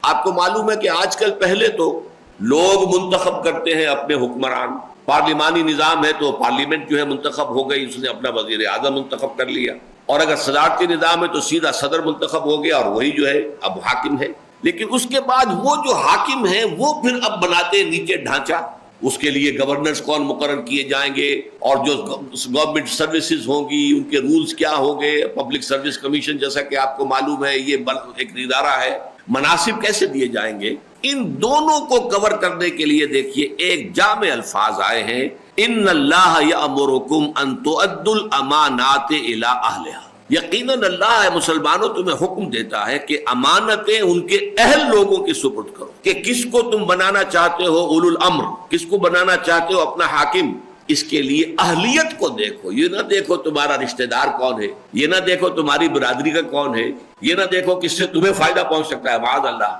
آپ کو معلوم ہے کہ آج کل پہلے تو لوگ منتخب کرتے ہیں اپنے حکمران، پارلیمانی نظام ہے تو پارلیمنٹ جو ہے منتخب ہو گئی، اس نے اپنا وزیر اعظم منتخب کر لیا، اور اگر صدارتی نظام ہے تو سیدھا صدر منتخب ہو گیا اور وہی جو ہے اب حاکم ہے۔ لیکن اس کے بعد وہ جو حاکم ہے وہ پھر اب بناتے ہیں نیچے ڈھانچہ، اس کے لیے گورنرز کون مقرر کیے جائیں گے، اور جو گورنمنٹ سروسز ہوں گی ان کے رولز کیا ہوں گے، پبلک سروس کمیشن جیسا کہ آپ کو معلوم ہے یہ ایک ادارہ ہے، مناصب کیسے دیے جائیں گے۔ ان دونوں کو کور کرنے کے لیے دیکھیے ایک جامع الفاظ آئے ہیں، ان اللہ یأمرکم ان تؤدوا الامانات الی اہلہا، یقیناً اللہ مسلمانوں تمہیں حکم دیتا ہے کہ امانتیں ان کے اہل لوگوں کے سپرد کرو، کہ کس کو تم بنانا چاہتے ہو اولو الامر، کس کو بنانا چاہتے ہو اپنا حاکم، اس کے لیے اہلیت کو دیکھو، یہ نہ دیکھو تمہارا رشتہ دار کون ہے، یہ نہ دیکھو تمہاری برادری کا کون ہے، یہ نہ دیکھو کس سے تمہیں فائدہ پہنچ سکتا ہے، معاذ اللہ،